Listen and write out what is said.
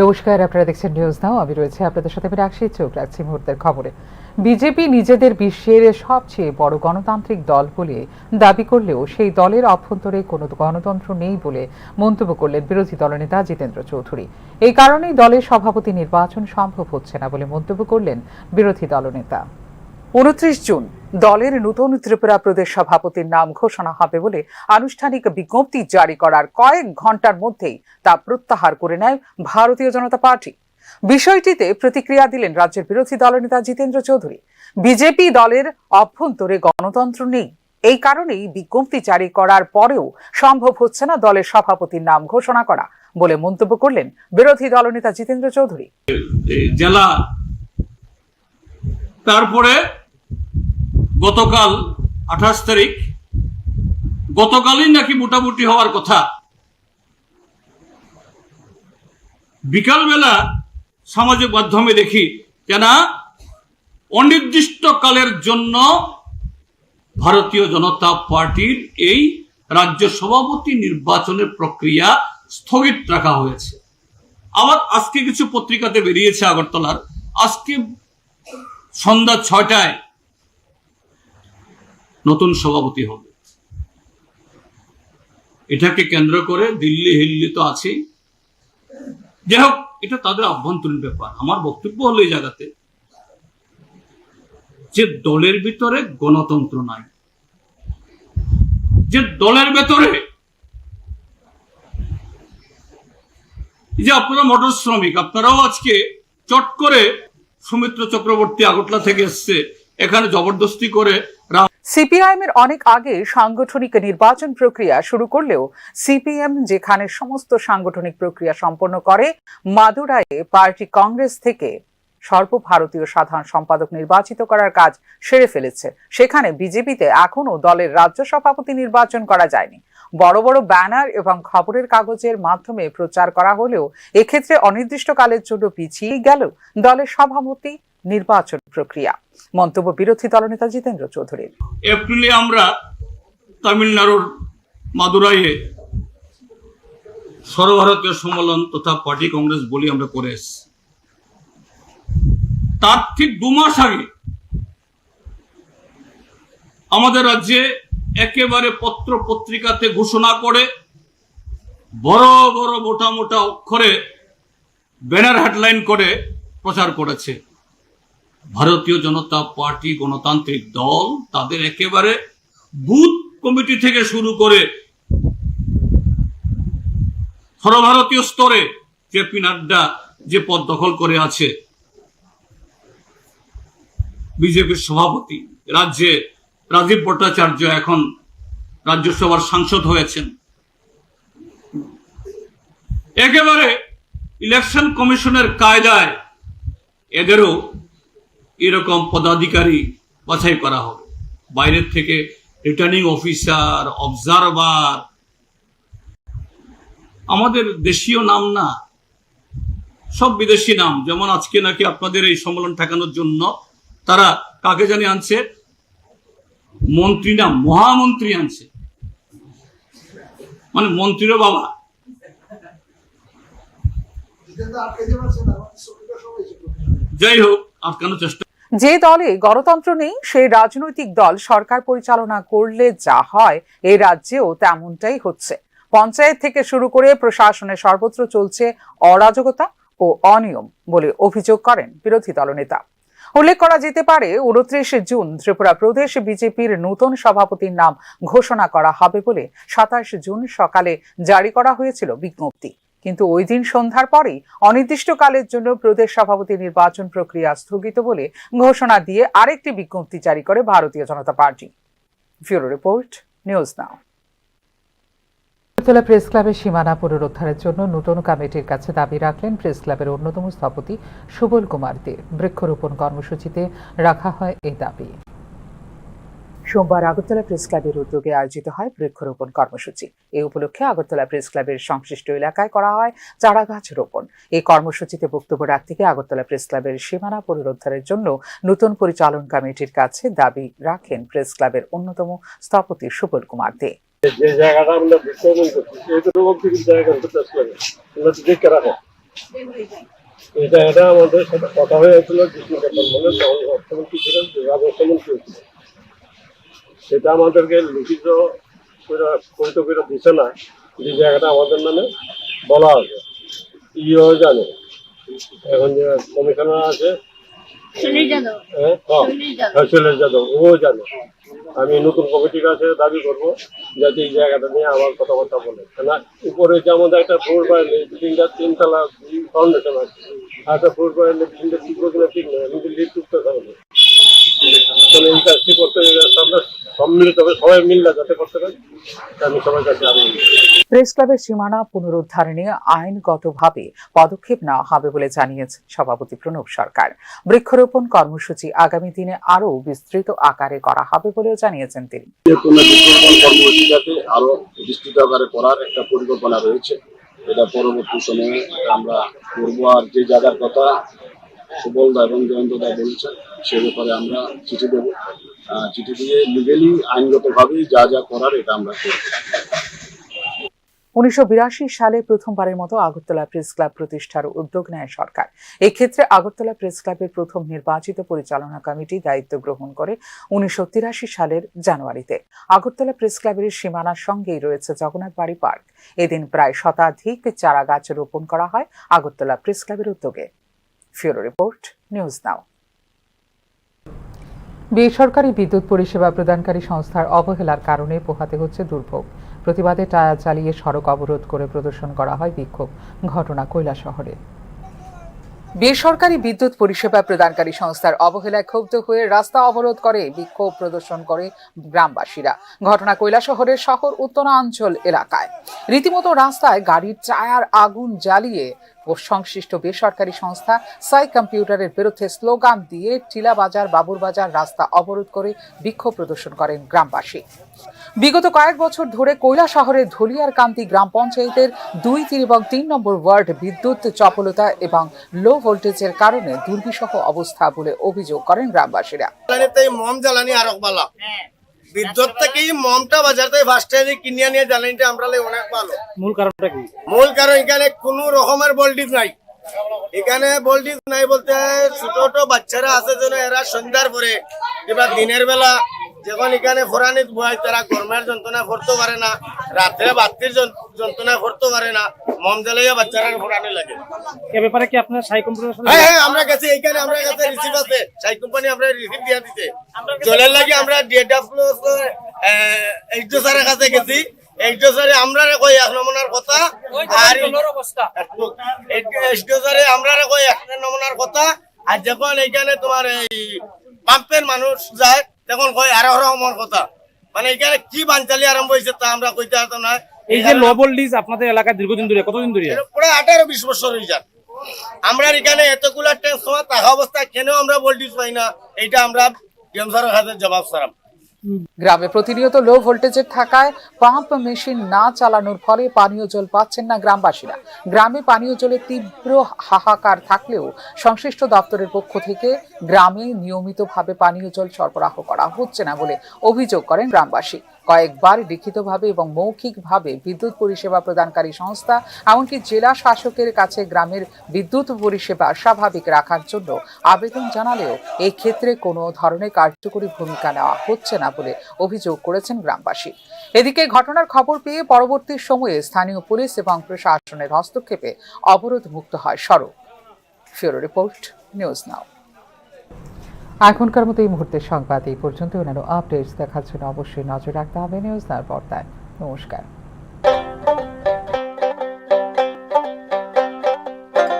নমস্কার, আপনারা দেখছেন নিউজ নাও। আমি রয়েছে আপনাদের সাথে রাখছি চোখ রাখছি মুহূর্তের খবরে। বিজেপি নিজেদের বিশ্বের সবচেয়ে বড় গণতান্ত্রিক দল বলে দাবি করলেও সেই দলের অভ্যন্তরে কোনো গণতন্ত্র নেই বলে মন্তব্য করলেন বিরোধী দলনেতা জিতেন্দ্র চৌধুরী। এই কারণেই দলের সভাপতি নির্বাচন সম্ভব হচ্ছে না বলে মন্তব্য করলেন বিরোধী দলনেতা। 29 জুন দলের নতুন ত্রিপুরা প্রদেশ সভাপতির নাম ঘোষণা হবে বলে আনুষ্ঠানিক বিজ্ঞপ্তি জারি করার কয়েক ঘন্টার মধ্যেই তা প্রত্যাহার করে নেয় ভারতীয় জনতা পার্টি। বিষয়টিতে প্রতিক্রিয়া দিলেন রাজ্যের বিরোধী দলনেতা জিতেন্দ্র চৌধুরী। বিজেপি দলের অভ্যন্তরে গণতন্ত্র নেই, এই কারণেই বিজ্ঞপ্তি জারি করার পরেও সম্ভব হচ্ছে না দলের সভাপতির নাম ঘোষণা করা বলে মন্তব্য করলেন বিরোধী দলনেতা জিতেন্দ্র চৌধুরী। জেলা তারপরে গতকাল 28 তারিখ গতকালই নাকি মোটামুটি হওয়ার কথা। বিকালবেলা সামাজিক মাধ্যমে দেখি যে না, অনির্দিষ্টকালের জন্য ভারতীয় জনতা পার্টির এই রাজ্য সভাপতি নির্বাচনের প্রক্রিয়া স্থগিত রাখা হয়েছে। আবার আজকে কিছু পত্রিকাতে বেরিয়েছে আগরতলার, আজকে সন্ধ্যা 6টায় নতুন সভাপতি হবে। এটাকে কেন্দ্র করে দিল্লি হিল্লি তো আছেই। যাই হোক, এটা তাদের আভ্যন্তরীণ ব্যাপার। আমার বক্তব্য হলো এই জায়গাতে যে দলের ভিতরে গণতন্ত্র নাই, যে দলের ভেতরে যে আপনারা মোটর শ্রমিক, আপনারাও আজকে চট করে সৌমিত্র চক্রবর্তী আগরতলা থেকে এসছে, এখানে জবরদস্তি করে সিপিআইএম এর অনেক আগে সাংগঠনিক নির্বাচন প্রক্রিয়া শুরু করলেও সিপিএম যেখানে সমস্ত সাংগঠনিক প্রক্রিয়া সম্পন্ন করে, মাদুরাইয়ে পার্টি কংগ্রেস থেকে সর্বভারতীয় সাধারণ সম্পাদক নির্বাচিত করার কাজ সেরে ফেলেছে। সেখানে বিজেপিতে এখনো দলের রাজ্য সভাপতি নির্বাচন করা যায়নি। বড় বড় ব্যানার এবং খবরের কাগজের মাধ্যমে প্রচার করা হলেও এক্ষেত্রে অনির্দিষ্টকালের জন্য পিছিয়ে গেল দলের সভাপতি নির্বাচন প্রক্রিয়া। মন্তব্য বিরোধী দলনেতা জিতেন্দ্র চৌধুরীর। এপ্রিলে আমরা তামিলনাড়ুর মাদুরাইয়ে সর্বভারতীয় সম্মেলন তথা পার্টি কংগ্রেস বলি আমরা করে এসেছি। তার ঠিক 2 মাস আগে আমাদের রাজ্যে একেবারে পত্র পত্রিকাতে ঘোষণা করে বড় বড় মোটা মোটা অক্ষরে ব্যানার হেডলাইন করে প্রচার করেছে ভারতীয় জনতা পার্টি গণতান্ত্রিক দল তাদের একেবারে বুথ কমিটি থেকে শুরু করে সর্বভারতীয় স্তরে জেপি নাড্ডা যে পদ দখল করে আছে, বিজেপির সভাপতি রাজ্যে রাজীব ভট্টাচার্য এখন রাজ্যসভার সাংসদ হয়েছেন, একেবারে ইলেকশন কমিশনের কায়দায় এদেরও এরকম পদাধিকারী বাছাই করা হবে। বাইরের থেকে রিটার্নিং অফিসার, অবজারভার, আমাদের দেশীয় নাম না, সব বিদেশি নাম। যেমন আজকে নাকি আপনাদের এই সম্মেলন ঠেকানোর জন্য তারা কাকে জানি আনছে, মন্ত্রী না মহামন্ত্রী আনছে, মানে মন্ত্রীরও বাবা। যাই হোক, আটকানোর চেষ্টা। যে দলে গণতন্ত্র নেই সেই রাজনৈতিক দল সরকার পরিচালনা করলে যা হয় এই রাজ্যেও তেমনটাই হচ্ছে। পঞ্চায়েত থেকে শুরু করে প্রশাসনের সর্বত্র চলছে অরাজকতা ও অনিয়ম বলে অভিযোগ করেন বিরোধী দলনেতা। উল্লেখ করা যেতে পারে 29 জুন ত্রিপুরা প্রদেশ বিজেপির নতুন সভাপতির নাম ঘোষণা করা হবে বলে 27 জুন সকালে জারি করা হয়েছিল বিজ্ঞপ্তি। কিন্তু ওই দিন সন্ধ্যার পরেই অনির্দিষ্টকালের জন্য প্রদেশ সভাপতি নির্বাচন প্রক্রিয়া স্থগিত বলে ঘোষণা দিয়ে আরেকটি বিজ্ঞপ্তি জারি করে Bharatiya Janata Party. Bureau report, News Now. Agartala press ক্লাবের সীমানা পুনরুদ্ধারের জন্য নতুন কমিটির কাছে দাবি রাখলেন প্রেস ক্লাবের অন্যতম স্থপতি সুবল কুমার দে। বৃক্ষরোপণ কর্মসূচিতে রাখা হয় এই দাবি। সোমবার আগরতলা প্রেস ক্লাবের উদ্যোগে আয়োজিত হয় বৃক্ষরোপণ কর্মসূচি। এই উপলক্ষে আগরতলা প্রেস ক্লাবের সংশ্লিষ্ট এলাকায় করা হয় চারা গাছ রোপণ। এই কর্মসূচিতে বক্তব্য রাখতে গিয়ে আগরতলা প্রেস ক্লাবের সীমানা পুনরুদ্ধারের জন্য নতুন পরিচালন কমিটির কাছে দাবি রাখেন প্রেস ক্লাবের অন্যতম স্থপতি সুবল কুমার দে। যে জায়গাটা আমরা বিসর্জন করছি সেই রকম কিছু জায়গা দেখে রাখো। এই জায়গাটা আমাদের সাথে কথা হয়েছিল কৃষ্ণচন্দ্র বলে, তখন অর্থমন্ত্রী ছিলেন, রাজস্বমন্ত্রী ছিলেন। সেটা আমাদেরকে লিখিত করে দিচ্ছে না, যে জায়গাটা আমাদের নামে বলা আছে। ইও জানে, এখন যে কমিশনার আছে শৈলেশ যাদব, ও জানে। আমি নতুন কমিটির কাছে দাবি করবো যাতে এই জায়গাটা নিয়ে আমার কথাবার্তা বলে। কেন উপরে যে আমাদের একটা ফ্লোর বাড়লে বিল্ডিংটা 3 তলা ফাউন্ডেশন আছে, একটা ফ্লোর বাড়লে বিল্ডিংটা ঠিক কিনা ঠিক নয়, আমি লিড করতে পারবো। তাহলে এই কাজটি করতে আমরা সম্মিলিতভাবে সবাই মিললে যাতে করতে পারি, আমি সবার কাছে আবেদন করি। প্রেস ক্লাবের সীমানা পুনরুদ্ধার নিয়ে আইনগতভাবে পদক্ষেপ নেওয়া হবে বলে জানিয়েছেন সভাপতি প্রণব সরকার। বৃক্ষরোপণ কর্মসূচি আগামী দিনে আরও বিস্তৃত আকারে করা হবে বলেও জানিয়েছেন তিনি। কর্মসূচিটাকে আরো বিস্তৃত আকারে করার একটা পরিকল্পনা রয়েছে, এটা পরবর্তী সময়ে আমরা করবো। আর যে জায়গার কথা সুবলদা এবং জয়ন্তদা বলছেন, সে ব্যাপারে আমরা চিঠি দেবো। চিঠি দিয়ে লিগেলি আইনগতভাবে যা যা করার এটা আমরা করব। 1982 সালে প্রথমবারের মতো আগরতলা প্রেস ক্লাব প্রতিষ্ঠার উদ্যোগ নেয় সরকার। এক্ষেত্রে আগরতলা প্রেস ক্লাবের প্রথম নির্বাচিত পরিচালনা কমিটি দায়িত্ব গ্রহণ করে 1983 সালের জানুয়ারিতে। আগরতলা প্রেস ক্লাবের সীমানার সঙ্গেই রয়েছে জগন্নাথ বাড়ি পার্ক। এদিন প্রায় শতাধিক চারা গাছ রোপণ করা হয় আগরতলা প্রেস ক্লাবের উদ্যোগে। ফিউরো রিপোর্ট, নিউজ নাও। বেসরকারি বিদ্যুৎ পরিষেবা প্রদানকারী সংস্থার অবহেলার কারণে পোহাতে হচ্ছে দুর্ভোগ। প্রতিবাদে টায়ার চালিয়ে সড়ক অবরোধ করে প্রদর্শন করা হয় বিক্ষোভ। ঘটনা কৈলাসহরে। বেসরকারি বিদ্যুৎ পরিষেবা প্রদানকারী সংস্থার অবহেলায় ক্ষুব্ধ হয়ে রাস্তা অবরোধ করে বিক্ষোভ প্রদর্শন করে গ্রামবাসীরা। ঘটনা কৈলাসহরের শহর উত্তরাঞ্চল এলাকায়। রীতিমতো রাস্তায় গাড়ির টায়ার আগুন জ্বালিয়ে ও সংশ্লিষ্ট বেসরকারি সংস্থা সাই কম্পিউটারের বিরুদ্ধে স্লোগান দিয়ে টিলাবাজার বাবুরবাজার রাস্তা অবরোধ করে বিক্ষোভ প্রদর্শন করেন গ্রামবাসী। বিগত কয়েক বছর ধরে কৈলাসহরের ধলিয়ারকান্তি গ্রাম পঞ্চায়েতের 2, 3 এবং 3 নম্বর ওয়ার্ড বিদ্যুৎ চপলতা এবং লো ভোল্টেজের কারণে দুর্বিষহ অবস্থা বলে অভিযোগ করেন গ্রামবাসীরা। মম জ্বালানি আর ভালো, বিদ্যুৎ থেকে মমটা বাজার থেকে ফার্স্ট টাইমে কিনে নিয়ে জ্বালানিটা আমরা অনেক ভালো। মূল কারণটা কি? মূল কারণ এখানে কোনো রকমের ভোল্টেজ নাই। এখানে ভোল্টেজ নাই বলতে ছোট ছোট বাচ্চারা আছে যেন এরা সন্ধ্যার পরে এবার দিনের বেলা যখন এখানে ফোরানিত বয় তারা গরমের যন্ত্রণা করতে পারে না, রাত্রে বাতির যন্ত্রণা করতে পারে না, মম জ্বালাইয়া বাচ্চারা ফোরানি লাগে। এ ব্যাপারে কি আপনার সাই কোম্পানি? হ্যাঁ, আমরা কাছে এইখানে আমরা কাছে রিসিভ আছে, সাই কোম্পানি আমরা রিসিভ দিয়া দিতে জলের লাগে। আমরা এইচও স্যারের কাছে গেছি, এইচও স্যারে আমরা কই 1 নমুনার কথা, আর এইচও স্যারে আমরা কই 1 নমুনার কথা। আর যখন এইখানে তোমার এই পাম্পের মানুষ যায় তখন কয় 18 রকমের কথা। মানে এখানে কি বানচালি আরম্ভ হয়েছে তা আমরা কইতে পারতাম না। এই যে লো ভোল্টেজ আপনাদের এলাকায় দীর্ঘদিন ধরে, কতদিন ধরে? প্রায় 18-20 বছর হয়ে যায়। আমরা এখানে এতগুলা ট্রান্সফর্মার থাকা অবস্থায় কেন আমরা ভোল্টেজ পাই না, এইটা আমরা ডিএম স্যারের কাছে জবাব চাইলাম। গ্রামে প্রতিনিয়ত লো ভোল্টেজের থাকায় পাম্প মেশিন না চালানোর ফলে পানীয় জল পাচ্ছেন না গ্রামবাসীরা। গ্রামে পানীয় জলের তীব্র হাহাকার থাকলেও সংশ্লিষ্ট দপ্তরের পক্ষ থেকে গ্রামে নিয়মিতভাবে পানীয় জল সরবরাহ করা হচ্ছে না বলে অভিযোগ করেন গ্রামবাসী। কয়েকবার লিখিতভাবে এবং মৌখিকভাবে বিদ্যুৎ পরিষেবা প্রদানকারী সংস্থা এমনকি জেলা শাসকের কাছে গ্রামের বিদ্যুৎ পরিষেবা স্বাভাবিক রাখার জন্য আবেদন জানালেও এই ক্ষেত্রে কোনো ধরনের কার্যকরী ভূমিকা নেওয়া হচ্ছে না বলে অভিযোগ করেছেন গ্রামবাসী। এদিকে ঘটনার খবর পেয়ে পরবর্তী সময়ে স্থানীয় পুলিশ এবং প্রশাসনের হস্তক্ষেপে অবরোধ মুক্ত হয় সড়ক। ফিউরো রিপোর্ট, নিউজ নাও। এখনকার মতো এই মুহূর্তের সংবাদ এই পর্যন্ত। অন্যান্য আপডেটস দেখার জন্য অবশ্যই নজর রাখতে হবে নিউজ নাওর পর্দায়। নমস্কার।